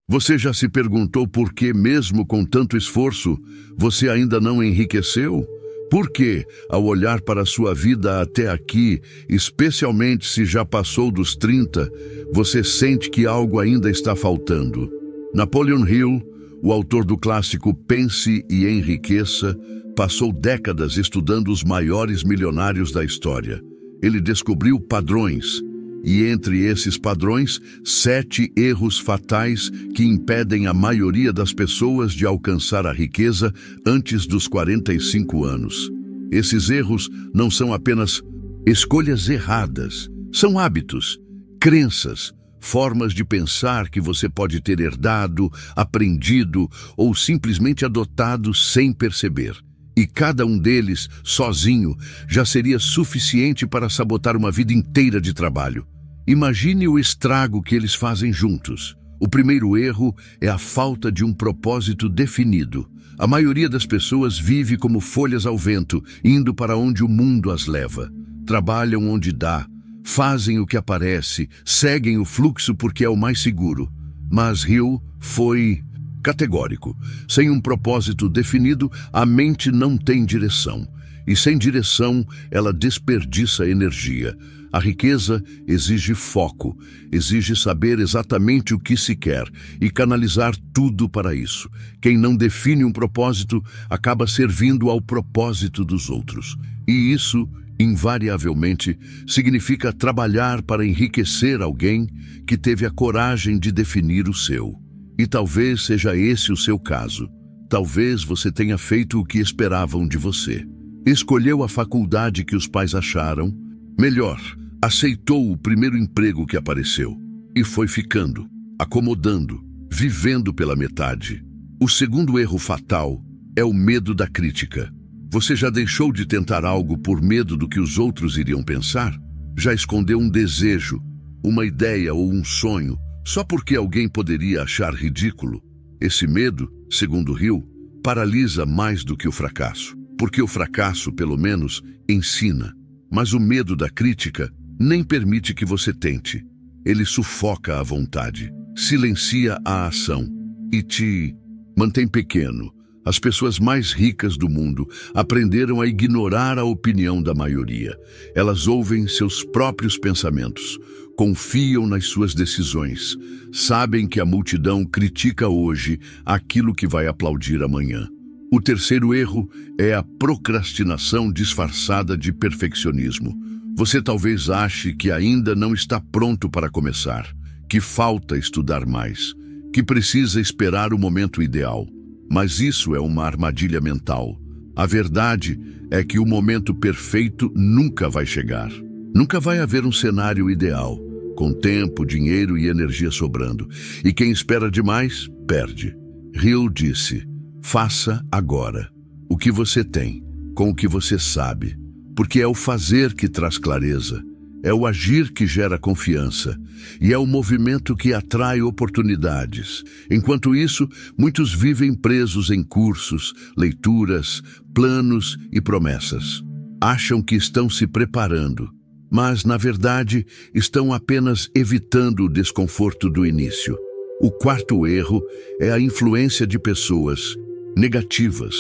Você já se perguntou por que, mesmo com tanto esforço, você ainda não enriqueceu? Por que, ao olhar para a sua vida até aqui, especialmente se já passou dos 30, você sente que algo ainda está faltando? Napoleon Hill, o autor do clássico Pense e Enriqueça, passou décadas estudando os maiores milionários da história. Ele descobriu padrões, e entre esses padrões, 7 erros fatais que impedem a maioria das pessoas de alcançar a riqueza antes dos 45 anos. Esses erros não são apenas escolhas erradas, são hábitos, crenças, formas de pensar que você pode ter herdado, aprendido ou simplesmente adotado sem perceber. E cada um deles, sozinho, já seria suficiente para sabotar uma vida inteira de trabalho. Imagine o estrago que eles fazem juntos. O primeiro erro é a falta de um propósito definido. A maioria das pessoas vive como folhas ao vento, indo para onde o mundo as leva. Trabalham onde dá, fazem o que aparece, seguem o fluxo porque é o mais seguro. Mas Hill foi categórico. Sem um propósito definido, a mente não tem direção. E sem direção, ela desperdiça energia. A riqueza exige foco, exige saber exatamente o que se quer e canalizar tudo para isso. Quem não define um propósito acaba servindo ao propósito dos outros. E isso, invariavelmente, significa trabalhar para enriquecer alguém que teve a coragem de definir o seu. E talvez seja esse o seu caso. Talvez você tenha feito o que esperavam de você. Escolheu a faculdade que os pais acharam melhor, aceitou o primeiro emprego que apareceu e foi ficando, acomodando, vivendo pela metade. O segundo erro fatal é o medo da crítica. Você já deixou de tentar algo por medo do que os outros iriam pensar? Já escondeu um desejo, uma ideia ou um sonho só porque alguém poderia achar ridículo? Esse medo, segundo Hill, paralisa mais do que o fracasso, porque o fracasso, pelo menos, ensina. Mas o medo da crítica nem permite que você tente. Ele sufoca a vontade, silencia a ação e te mantém pequeno. As pessoas mais ricas do mundo aprenderam a ignorar a opinião da maioria. Elas ouvem seus próprios pensamentos, confiam nas suas decisões, sabem que a multidão critica hoje aquilo que vai aplaudir amanhã. O terceiro erro é a procrastinação disfarçada de perfeccionismo. Você talvez ache que ainda não está pronto para começar, que falta estudar mais, que precisa esperar o momento ideal. Mas isso é uma armadilha mental. A verdade é que o momento perfeito nunca vai chegar. Nunca vai haver um cenário ideal, com tempo, dinheiro e energia sobrando. E quem espera demais, perde. Hill disse: faça agora o que você tem, com o que você sabe, porque é o fazer que traz clareza, é o agir que gera confiança e é o movimento que atrai oportunidades. Enquanto isso, muitos vivem presos em cursos, leituras, planos e promessas. Acham que estão se preparando, mas, na verdade, estão apenas evitando o desconforto do início. O quarto erro é a influência de pessoas negativas.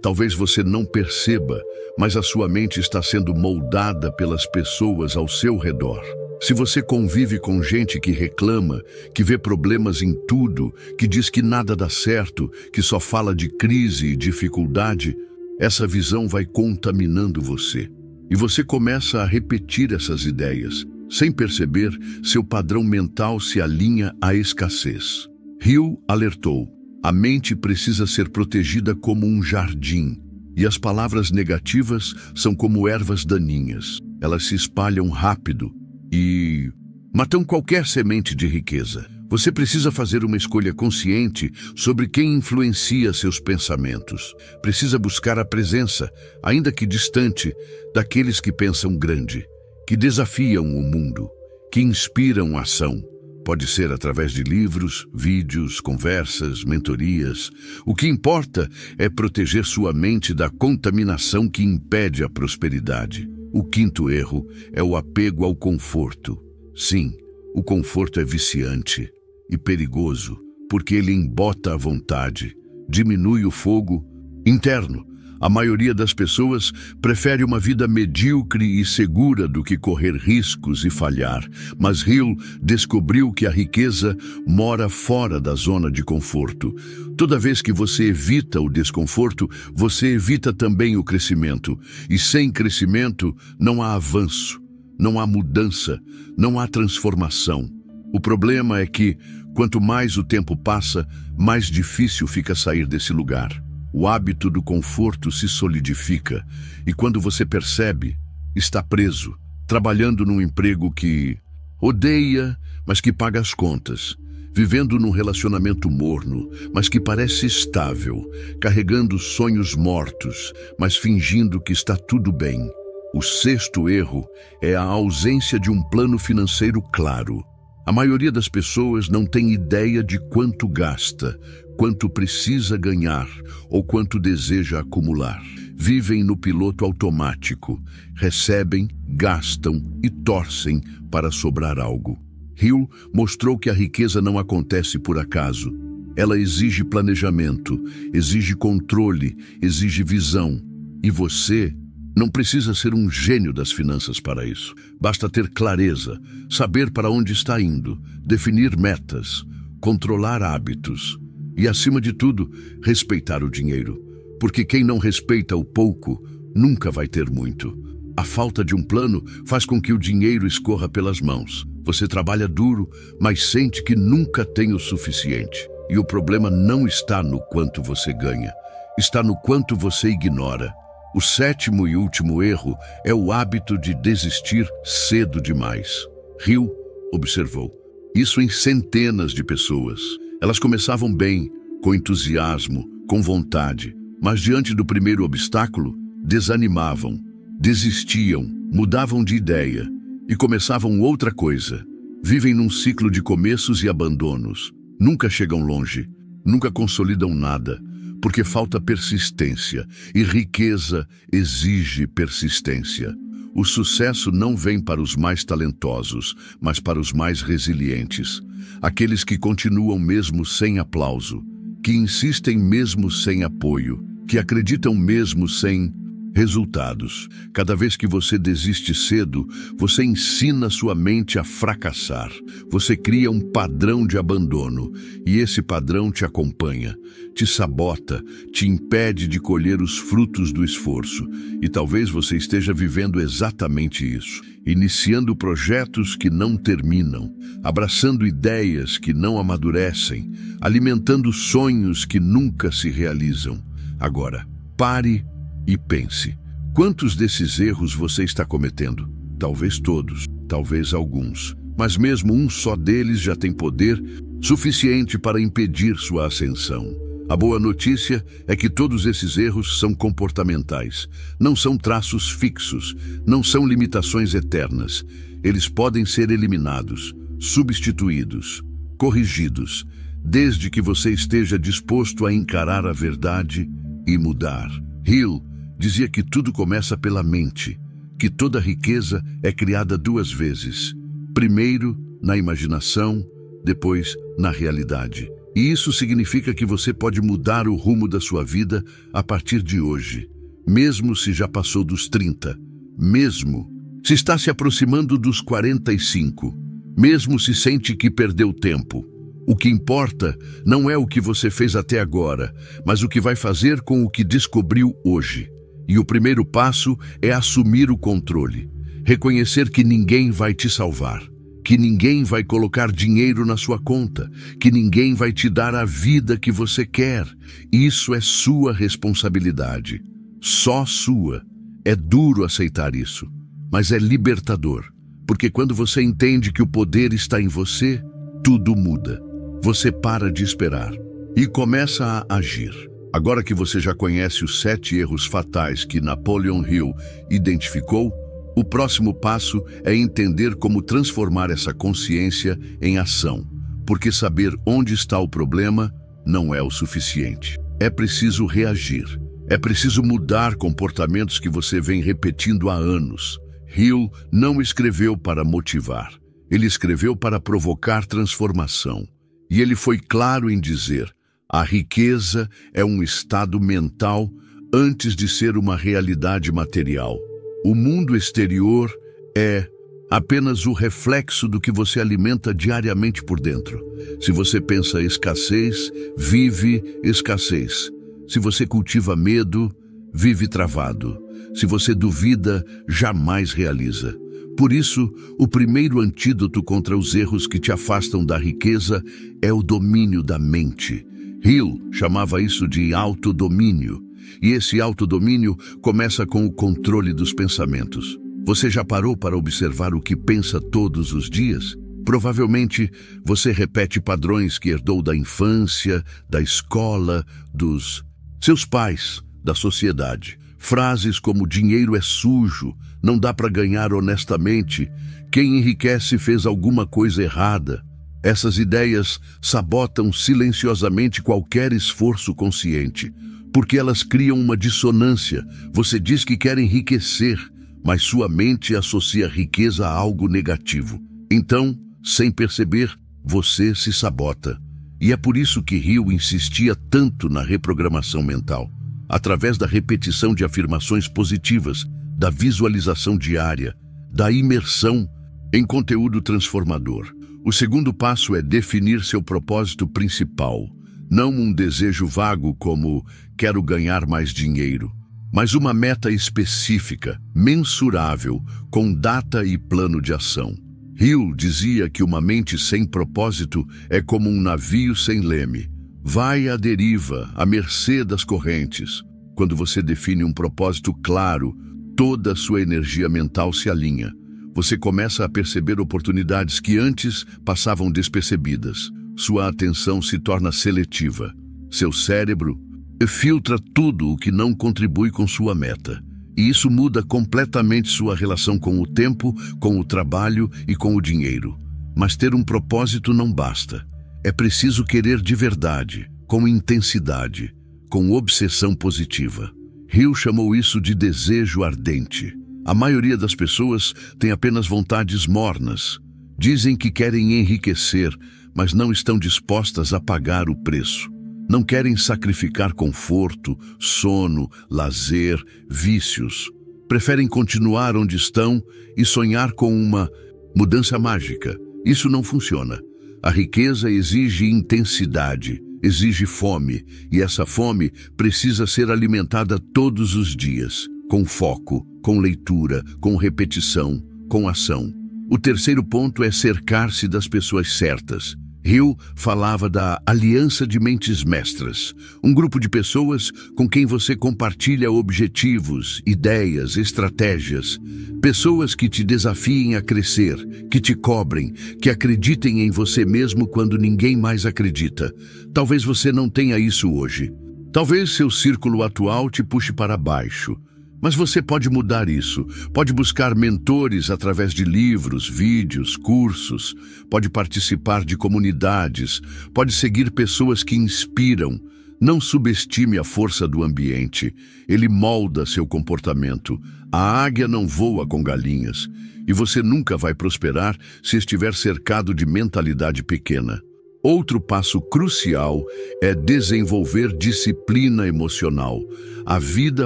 Talvez você não perceba, mas a sua mente está sendo moldada pelas pessoas ao seu redor. Se você convive com gente que reclama, que vê problemas em tudo, que diz que nada dá certo, que só fala de crise e dificuldade, essa visão vai contaminando você. E você começa a repetir essas ideias. Sem perceber, seu padrão mental se alinha à escassez. Hill alertou: a mente precisa ser protegida como um jardim, e as palavras negativas são como ervas daninhas. Elas se espalham rápido e matam qualquer semente de riqueza. Você precisa fazer uma escolha consciente sobre quem influencia seus pensamentos. Precisa buscar a presença, ainda que distante, daqueles que pensam grande, que desafiam o mundo, que inspiram ação. Pode ser através de livros, vídeos, conversas, mentorias. O que importa é proteger sua mente da contaminação que impede a prosperidade. O quinto erro é o apego ao conforto. Sim, o conforto é viciante e perigoso, porque ele embota a vontade, diminui o fogo interno. A maioria das pessoas prefere uma vida medíocre e segura do que correr riscos e falhar. Mas Hill descobriu que a riqueza mora fora da zona de conforto. Toda vez que você evita o desconforto, você evita também o crescimento. E sem crescimento, não há avanço, não há mudança, não há transformação. O problema é que, quanto mais o tempo passa, mais difícil fica sair desse lugar. O hábito do conforto se solidifica e quando você percebe, está preso, trabalhando num emprego que odeia, mas que paga as contas, vivendo num relacionamento morno, mas que parece estável, carregando sonhos mortos, mas fingindo que está tudo bem. O sexto erro é a ausência de um plano financeiro claro. A maioria das pessoas não tem ideia de quanto gasta, quanto precisa ganhar ou quanto deseja acumular. Vivem no piloto automático, recebem, gastam e torcem para sobrar algo. Hill mostrou que a riqueza não acontece por acaso. Ela exige planejamento, exige controle, exige visão. E você não precisa ser um gênio das finanças para isso. Basta ter clareza, saber para onde está indo, definir metas, controlar hábitos e, acima de tudo, respeitar o dinheiro. Porque quem não respeita o pouco nunca vai ter muito. A falta de um plano faz com que o dinheiro escorra pelas mãos. Você trabalha duro, mas sente que nunca tem o suficiente. E o problema não está no quanto você ganha, está no quanto você ignora. O sétimo e último erro é o hábito de desistir cedo demais. Hill observou isso em centenas de pessoas. Elas começavam bem, com entusiasmo, com vontade, mas diante do primeiro obstáculo, desanimavam, desistiam, mudavam de ideia e começavam outra coisa. Vivem num ciclo de começos e abandonos. Nunca chegam longe, nunca consolidam nada, porque falta persistência, e riqueza exige persistência. O sucesso não vem para os mais talentosos, mas para os mais resilientes. Aqueles que continuam mesmo sem aplauso, que insistem mesmo sem apoio, que acreditam mesmo sem resultados. Cada vez que você desiste cedo, você ensina sua mente a fracassar. Você cria um padrão de abandono e esse padrão te acompanha, te sabota, te impede de colher os frutos do esforço. E talvez você esteja vivendo exatamente isso, iniciando projetos que não terminam, abraçando ideias que não amadurecem, alimentando sonhos que nunca se realizam. Agora, pare e pense, quantos desses erros você está cometendo? Talvez todos, talvez alguns, mas mesmo um só deles já tem poder suficiente para impedir sua ascensão. A boa notícia é que todos esses erros são comportamentais, não são traços fixos, não são limitações eternas. Eles podem ser eliminados, substituídos, corrigidos, desde que você esteja disposto a encarar a verdade e mudar. Hill dizia que tudo começa pela mente, que toda riqueza é criada duas vezes. Primeiro, na imaginação, depois, na realidade. E isso significa que você pode mudar o rumo da sua vida a partir de hoje, mesmo se já passou dos 30, mesmo se está se aproximando dos 45, mesmo se sente que perdeu tempo. O que importa não é o que você fez até agora, mas o que vai fazer com o que descobriu hoje. E o primeiro passo é assumir o controle, reconhecer que ninguém vai te salvar, que ninguém vai colocar dinheiro na sua conta, que ninguém vai te dar a vida que você quer. Isso é sua responsabilidade, só sua. É duro aceitar isso, mas é libertador, porque quando você entende que o poder está em você, tudo muda. Você para de esperar e começa a agir. Agora que você já conhece os 7 erros fatais que Napoleon Hill identificou, o próximo passo é entender como transformar essa consciência em ação, porque saber onde está o problema não é o suficiente. É preciso reagir. É preciso mudar comportamentos que você vem repetindo há anos. Hill não escreveu para motivar. Ele escreveu para provocar transformação. E ele foi claro em dizer: a riqueza é um estado mental antes de ser uma realidade material. O mundo exterior é apenas o reflexo do que você alimenta diariamente por dentro. Se você pensa escassez, vive escassez. Se você cultiva medo, vive travado. Se você duvida, jamais realiza. Por isso, o primeiro antídoto contra os erros que te afastam da riqueza é o domínio da mente. Hill chamava isso de autodomínio. E esse autodomínio começa com o controle dos pensamentos. Você já parou para observar o que pensa todos os dias? Provavelmente você repete padrões que herdou da infância, da escola, dos seus pais, da sociedade. Frases como dinheiro é sujo, não dá para ganhar honestamente, quem enriquece fez alguma coisa errada. Essas ideias sabotam silenciosamente qualquer esforço consciente, porque elas criam uma dissonância. Você diz que quer enriquecer, mas sua mente associa riqueza a algo negativo. Então, sem perceber, você se sabota. E é por isso que Hill insistia tanto na reprogramação mental. Através da repetição de afirmações positivas, da visualização diária, da imersão em conteúdo transformador. O segundo passo é definir seu propósito principal. Não um desejo vago como quero ganhar mais dinheiro, mas uma meta específica, mensurável, com data e plano de ação. Hill dizia que uma mente sem propósito é como um navio sem leme. Vai à deriva, à mercê das correntes. Quando você define um propósito claro, toda a sua energia mental se alinha. Você começa a perceber oportunidades que antes passavam despercebidas. Sua atenção se torna seletiva. Seu cérebro filtra tudo o que não contribui com sua meta. E isso muda completamente sua relação com o tempo, com o trabalho e com o dinheiro. Mas ter um propósito não basta. É preciso querer de verdade, com intensidade, com obsessão positiva. Hill chamou isso de desejo ardente. A maioria das pessoas tem apenas vontades mornas. Dizem que querem enriquecer, mas não estão dispostas a pagar o preço. Não querem sacrificar conforto, sono, lazer, vícios. Preferem continuar onde estão e sonhar com uma mudança mágica. Isso não funciona. A riqueza exige intensidade, exige fome, e essa fome precisa ser alimentada todos os dias, com foco, com leitura, com repetição, com ação. O terceiro ponto é cercar-se das pessoas certas. Hill falava da aliança de mentes mestras, um grupo de pessoas com quem você compartilha objetivos, ideias, estratégias, pessoas que te desafiem a crescer, que te cobrem, que acreditem em você mesmo quando ninguém mais acredita. Talvez você não tenha isso hoje. Talvez seu círculo atual te puxe para baixo. Mas você pode mudar isso, pode buscar mentores através de livros, vídeos, cursos, pode participar de comunidades, pode seguir pessoas que inspiram. Não subestime a força do ambiente, ele molda seu comportamento. A águia não voa com galinhas, e você nunca vai prosperar se estiver cercado de mentalidade pequena. Outro passo crucial é desenvolver disciplina emocional. A vida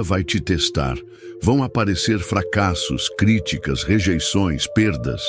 vai te testar. Vão aparecer fracassos, críticas, rejeições, perdas.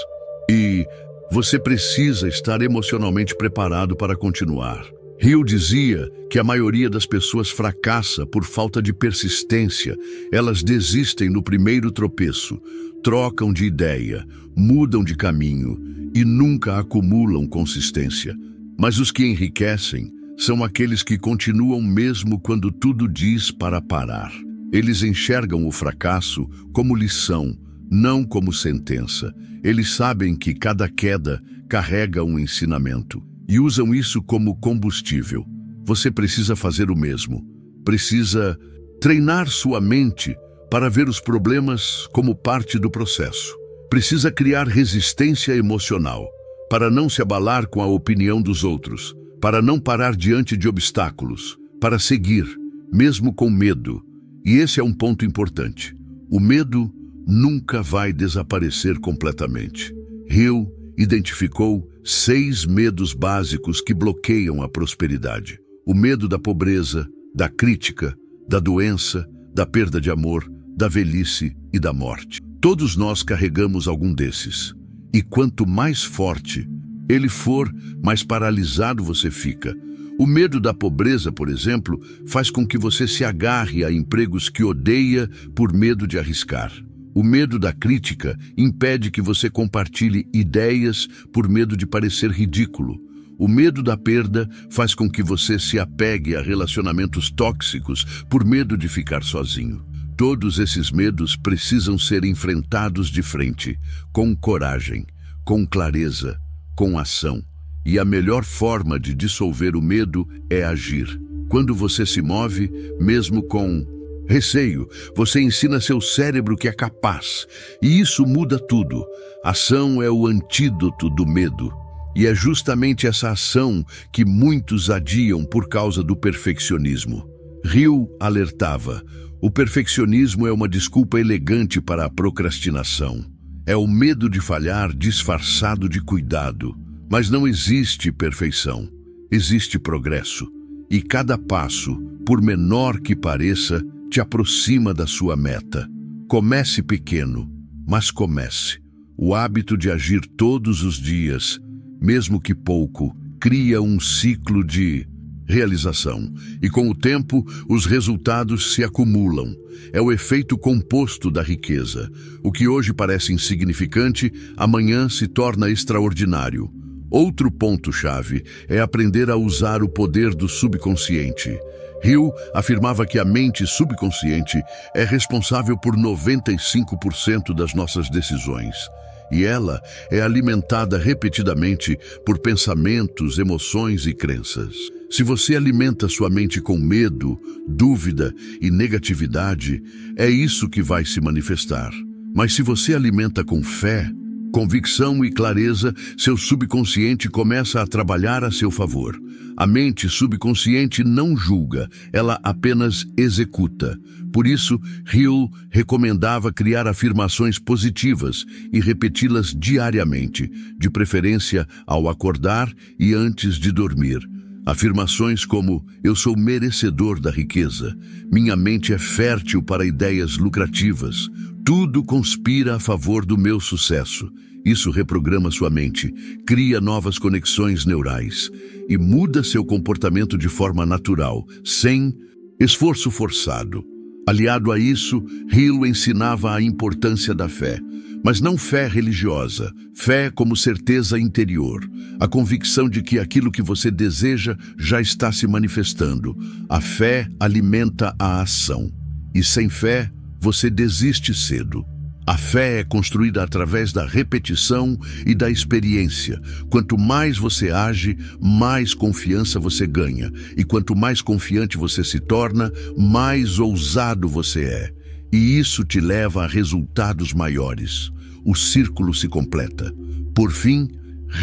E você precisa estar emocionalmente preparado para continuar. Hill dizia que a maioria das pessoas fracassa por falta de persistência. Elas desistem no primeiro tropeço, trocam de ideia, mudam de caminho e nunca acumulam consistência. Mas os que enriquecem são aqueles que continuam mesmo quando tudo diz para parar. Eles enxergam o fracasso como lição, não como sentença. Eles sabem que cada queda carrega um ensinamento e usam isso como combustível. Você precisa fazer o mesmo. Precisa treinar sua mente para ver os problemas como parte do processo. Precisa criar resistência emocional para não se abalar com a opinião dos outros, para não parar diante de obstáculos, para seguir, mesmo com medo. E esse é um ponto importante. O medo nunca vai desaparecer completamente. Hill identificou 6 medos básicos que bloqueiam a prosperidade. O medo da pobreza, da crítica, da doença, da perda de amor, da velhice e da morte. Todos nós carregamos algum desses. E quanto mais forte ele for, mais paralisado você fica. O medo da pobreza, por exemplo, faz com que você se agarre a empregos que odeia por medo de arriscar. O medo da crítica impede que você compartilhe ideias por medo de parecer ridículo. O medo da perda faz com que você se apegue a relacionamentos tóxicos por medo de ficar sozinho. Todos esses medos precisam ser enfrentados de frente, com coragem, com clareza, com ação. E a melhor forma de dissolver o medo é agir. Quando você se move, mesmo com receio, você ensina seu cérebro que é capaz. E isso muda tudo. Ação é o antídoto do medo. E é justamente essa ação que muitos adiam por causa do perfeccionismo. Hill alertava: o perfeccionismo é uma desculpa elegante para a procrastinação. É o medo de falhar disfarçado de cuidado. Mas não existe perfeição, existe progresso. E cada passo, por menor que pareça, te aproxima da sua meta. Comece pequeno, mas comece. O hábito de agir todos os dias, mesmo que pouco, cria um ciclo de realização. E com o tempo, os resultados se acumulam. É o efeito composto da riqueza. O que hoje parece insignificante, amanhã se torna extraordinário. Outro ponto-chave é aprender a usar o poder do subconsciente. Hill afirmava que a mente subconsciente é responsável por 95% das nossas decisões. E ela é alimentada repetidamente por pensamentos, emoções e crenças. Se você alimenta sua mente com medo, dúvida e negatividade, é isso que vai se manifestar. Mas se você alimenta com fé, convicção e clareza, seu subconsciente começa a trabalhar a seu favor. A mente subconsciente não julga, ela apenas executa. Por isso, Hill recomendava criar afirmações positivas e repeti-las diariamente, de preferência ao acordar e antes de dormir. Afirmações como: eu sou merecedor da riqueza, minha mente é fértil para ideias lucrativas, tudo conspira a favor do meu sucesso. Isso reprograma sua mente, cria novas conexões neurais e muda seu comportamento de forma natural, sem esforço forçado. Aliado a isso, Hill ensinava a importância da fé, mas não fé religiosa, fé como certeza interior, a convicção de que aquilo que você deseja já está se manifestando. A fé alimenta a ação, e sem fé, você desiste cedo. A fé é construída através da repetição e da experiência. Quanto mais você age, mais confiança você ganha. E quanto mais confiante você se torna, mais ousado você é. E isso te leva a resultados maiores. O círculo se completa. Por fim,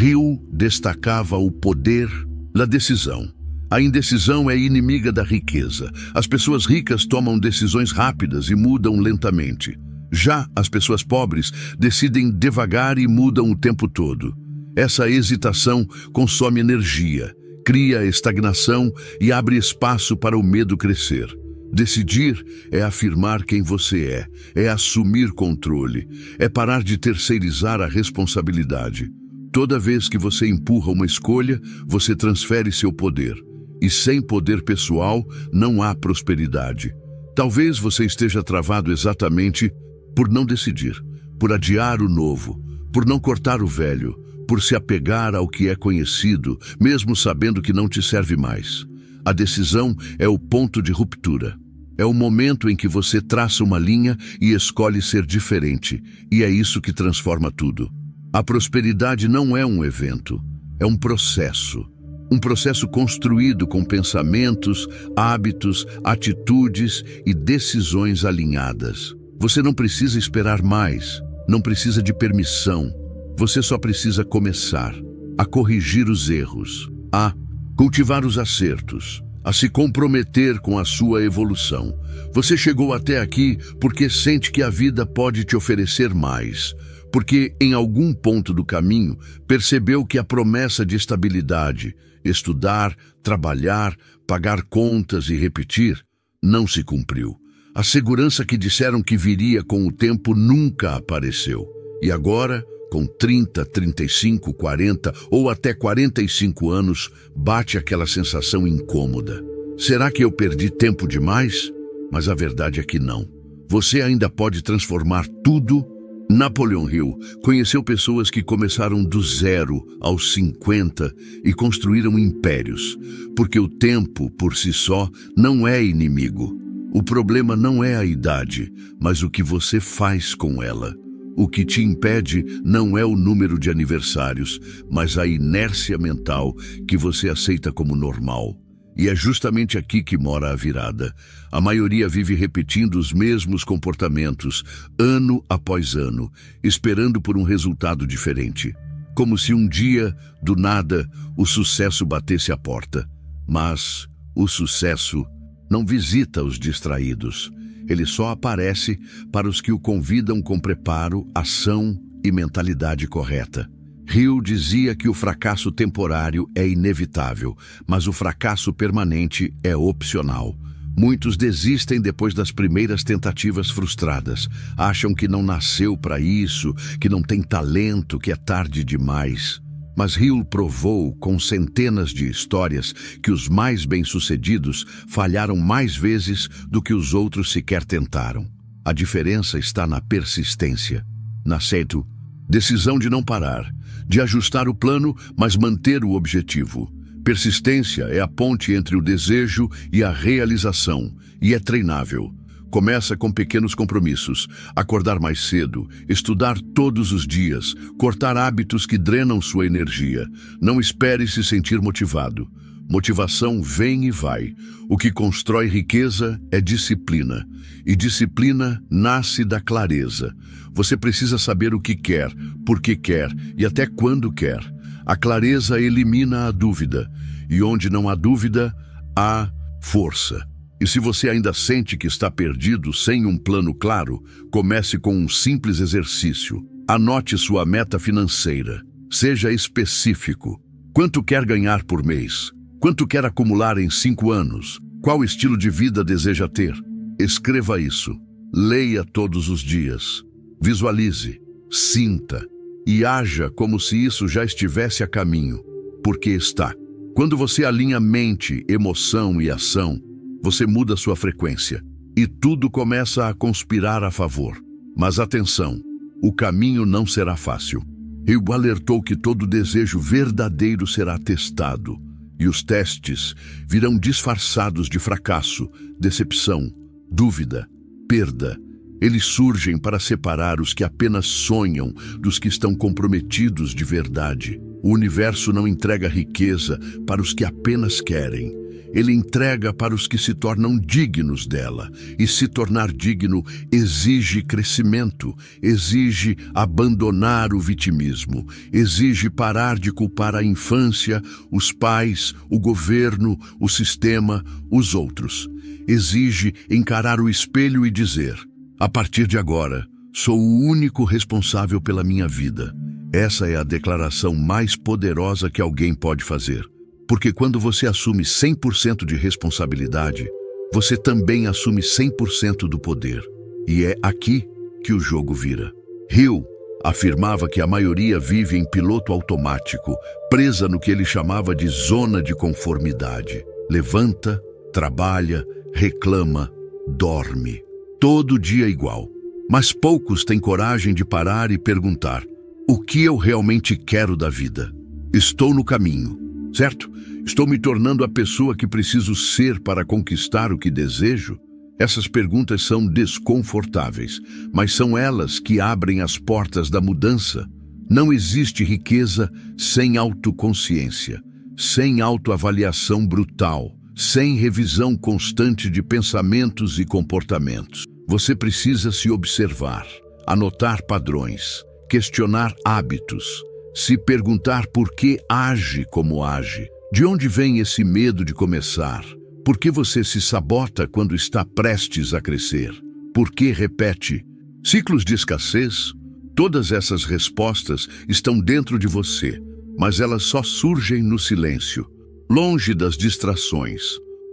Hill destacava o poder da decisão. A indecisão é inimiga da riqueza. As pessoas ricas tomam decisões rápidas e mudam lentamente. Já as pessoas pobres decidem devagar e mudam o tempo todo. Essa hesitação consome energia, cria estagnação e abre espaço para o medo crescer. Decidir é afirmar quem você é assumir controle, é parar de terceirizar a responsabilidade. Toda vez que você empurra uma escolha, você transfere seu poder. E sem poder pessoal, não há prosperidade. Talvez você esteja travado exatamente por não decidir, por adiar o novo, por não cortar o velho, por se apegar ao que é conhecido, mesmo sabendo que não te serve mais. A decisão é o ponto de ruptura. É o momento em que você traça uma linha e escolhe ser diferente, e é isso que transforma tudo. A prosperidade não é um evento, é um processo. Um processo construído com pensamentos, hábitos, atitudes e decisões alinhadas. Você não precisa esperar mais, não precisa de permissão. Você só precisa começar a corrigir os erros, a cultivar os acertos, a se comprometer com a sua evolução. Você chegou até aqui porque sente que a vida pode te oferecer mais, porque em algum ponto do caminho percebeu que a promessa de estabilidade, estudar, trabalhar, pagar contas e repetir, não se cumpriu. A segurança que disseram que viria com o tempo nunca apareceu. E agora, com 30, 35, 40 ou até 45 anos, bate aquela sensação incômoda. Será que eu perdi tempo demais? Mas a verdade é que não. Você ainda pode transformar tudo. Napoleon Hill conheceu pessoas que começaram do zero aos 50 e construíram impérios, porque o tempo, por si só, não é inimigo. O problema não é a idade, mas o que você faz com ela. O que te impede não é o número de aniversários, mas a inércia mental que você aceita como normal. E é justamente aqui que mora a virada. A maioria vive repetindo os mesmos comportamentos, ano após ano, esperando por um resultado diferente. Como se um dia, do nada, o sucesso batesse à porta. Mas o sucesso não visita os distraídos. Ele só aparece para os que o convidam com preparo, ação e mentalidade correta. Hill dizia que o fracasso temporário é inevitável, mas o fracasso permanente é opcional. Muitos desistem depois das primeiras tentativas frustradas. Acham que não nasceu para isso, que não tem talento, que é tarde demais. Mas Hill provou com centenas de histórias que os mais bem-sucedidos falharam mais vezes do que os outros sequer tentaram. A diferença está na persistência. Nasceto, decisão de não parar, de ajustar o plano, mas manter o objetivo. Persistência é a ponte entre o desejo e a realização, e é treinável. Começa com pequenos compromissos, acordar mais cedo, estudar todos os dias, cortar hábitos que drenam sua energia. Não espere se sentir motivado. Motivação vem e vai. O que constrói riqueza é disciplina. E disciplina nasce da clareza. Você precisa saber o que quer, por que quer e até quando quer. A clareza elimina a dúvida. E onde não há dúvida, há força. E se você ainda sente que está perdido sem um plano claro, comece com um simples exercício. Anote sua meta financeira. Seja específico. Quanto quer ganhar por mês? Quanto quer acumular em 5 anos? Qual estilo de vida deseja ter? Escreva isso. Leia todos os dias. Visualize, sinta e haja como se isso já estivesse a caminho, porque está. Quando você alinha mente, emoção e ação, você muda sua frequência e tudo começa a conspirar a favor. Mas atenção, o caminho não será fácil. Hill alertou que todo desejo verdadeiro será testado e os testes virão disfarçados de fracasso, decepção, dúvida, perda. Eles surgem para separar os que apenas sonham dos que estão comprometidos de verdade. O universo não entrega riqueza para os que apenas querem. Ele entrega para os que se tornam dignos dela. E se tornar digno exige crescimento, exige abandonar o vitimismo, exige parar de culpar a infância, os pais, o governo, o sistema, os outros. Exige encarar o espelho e dizer: a partir de agora, sou o único responsável pela minha vida. Essa é a declaração mais poderosa que alguém pode fazer. Porque quando você assume 100% de responsabilidade, você também assume 100% do poder. E é aqui que o jogo vira. Hill afirmava que a maioria vive em piloto automático, presa no que ele chamava de zona de conformidade. Levanta, trabalha, reclama, dorme. Todo dia igual. Mas poucos têm coragem de parar e perguntar: o que eu realmente quero da vida? Estou no caminho, certo? Estou me tornando a pessoa que preciso ser para conquistar o que desejo? Essas perguntas são desconfortáveis, mas são elas que abrem as portas da mudança. Não existe riqueza sem autoconsciência, sem autoavaliação brutal, sem revisão constante de pensamentos e comportamentos. Você precisa se observar, anotar padrões, questionar hábitos, se perguntar por que age como age. De onde vem esse medo de começar? Por que você se sabota quando está prestes a crescer? Por que repete ciclos de escassez? Todas essas respostas estão dentro de você, mas elas só surgem no silêncio, longe das distrações,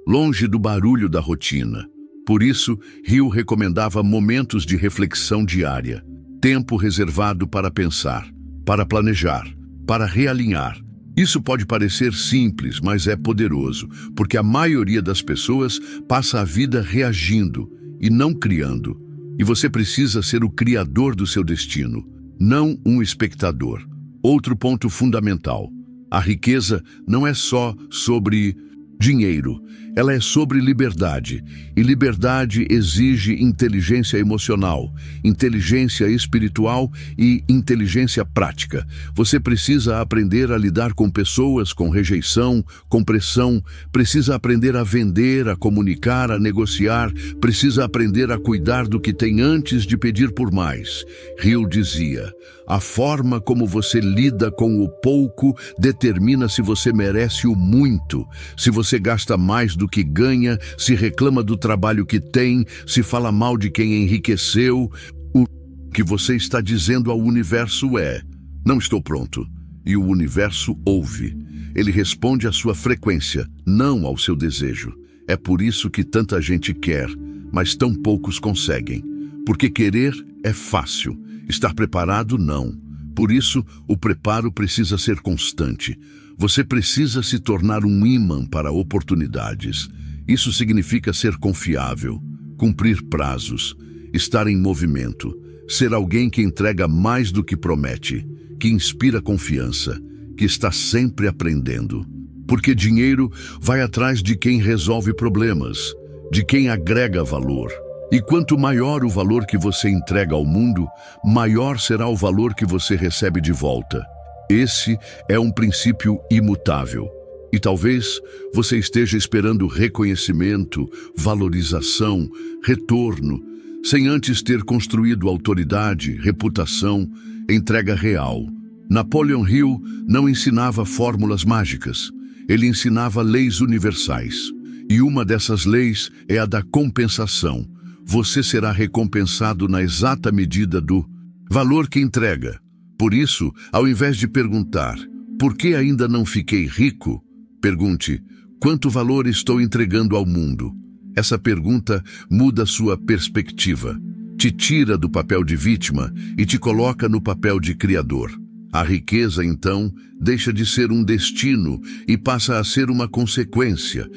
longe do barulho da rotina. Por isso, Hill recomendava momentos de reflexão diária, tempo reservado para pensar, para planejar, para realinhar. Isso pode parecer simples, mas é poderoso, porque a maioria das pessoas passa a vida reagindo e não criando. E você precisa ser o criador do seu destino, não um espectador. Outro ponto fundamental: a riqueza não é só sobre dinheiro, ela é sobre liberdade. E liberdade exige inteligência emocional, inteligência espiritual e inteligência prática. Você precisa aprender a lidar com pessoas, com rejeição, com pressão, precisa aprender a vender, a comunicar, a negociar, precisa aprender a cuidar do que tem antes de pedir por mais. Hill dizia: a forma como você lida com o pouco determina se você merece o muito, se você gasta mais do que ganha, se reclama do trabalho que tem, se fala mal de quem enriqueceu. O que você está dizendo ao universo é: não estou pronto. E o universo ouve. Ele responde à sua frequência, não ao seu desejo. É por isso que tanta gente quer, mas tão poucos conseguem. Porque querer é fácil, estar preparado não. Por isso, o preparo precisa ser constante. Você precisa se tornar um imã para oportunidades. Isso significa ser confiável, cumprir prazos, estar em movimento, ser alguém que entrega mais do que promete, que inspira confiança, que está sempre aprendendo. Porque dinheiro vai atrás de quem resolve problemas, de quem agrega valor. E quanto maior o valor que você entrega ao mundo, maior será o valor que você recebe de volta. Esse é um princípio imutável. E talvez você esteja esperando reconhecimento, valorização, retorno, sem antes ter construído autoridade, reputação, entrega real. Napoleon Hill não ensinava fórmulas mágicas. Ele ensinava leis universais. E uma dessas leis é a da compensação. Você será recompensado na exata medida do valor que entrega. Por isso, ao invés de perguntar, por que ainda não fiquei rico? Pergunte, quanto valor estou entregando ao mundo? Essa pergunta muda sua perspectiva, te tira do papel de vítima e te coloca no papel de criador. A riqueza, então, deixa de ser um destino e passa a ser uma consequência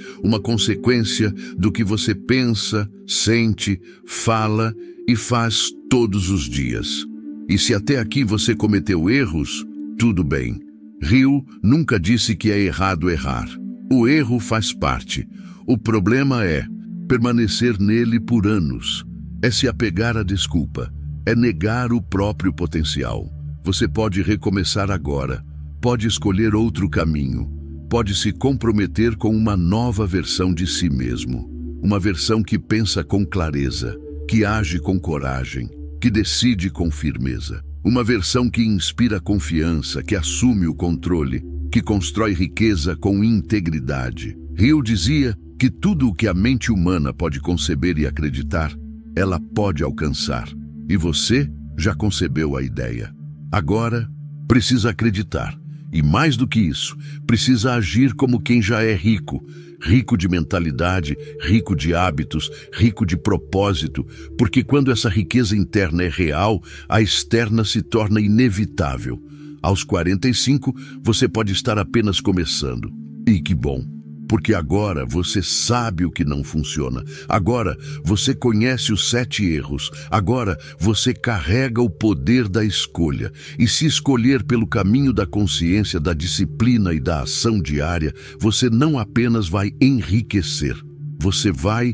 do que você pensa, sente, fala e faz todos os dias. E se até aqui você cometeu erros, tudo bem. Hill nunca disse que é errado errar. O erro faz parte. O problema é permanecer nele por anos. É se apegar à desculpa. É negar o próprio potencial. Você pode recomeçar agora. Pode escolher outro caminho. Pode se comprometer com uma nova versão de si mesmo. Uma versão que pensa com clareza, que age com coragem, que decide com firmeza. Uma versão que inspira confiança, que assume o controle, que constrói riqueza com integridade. Hill dizia que tudo o que a mente humana pode conceber e acreditar, ela pode alcançar. E você já concebeu a ideia. Agora, precisa acreditar. E mais do que isso, precisa agir como quem já é rico. Rico de mentalidade, rico de hábitos, rico de propósito. Porque quando essa riqueza interna é real, a externa se torna inevitável. Aos 45, você pode estar apenas começando. E que bom! Porque agora você sabe o que não funciona. Agora você conhece os 7 erros. Agora você carrega o poder da escolha. E se escolher pelo caminho da consciência, da disciplina e da ação diária, você não apenas vai enriquecer, você vai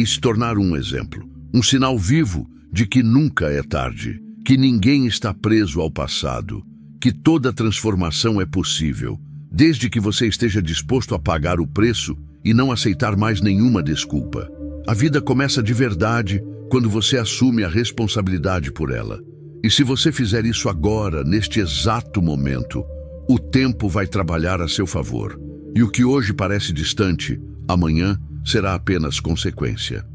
se tornar um exemplo. Um sinal vivo de que nunca é tarde, que ninguém está preso ao passado, que toda transformação é possível. Desde que você esteja disposto a pagar o preço e não aceitar mais nenhuma desculpa. A vida começa de verdade quando você assume a responsabilidade por ela. E se você fizer isso agora, neste exato momento, o tempo vai trabalhar a seu favor. E o que hoje parece distante, amanhã será apenas consequência.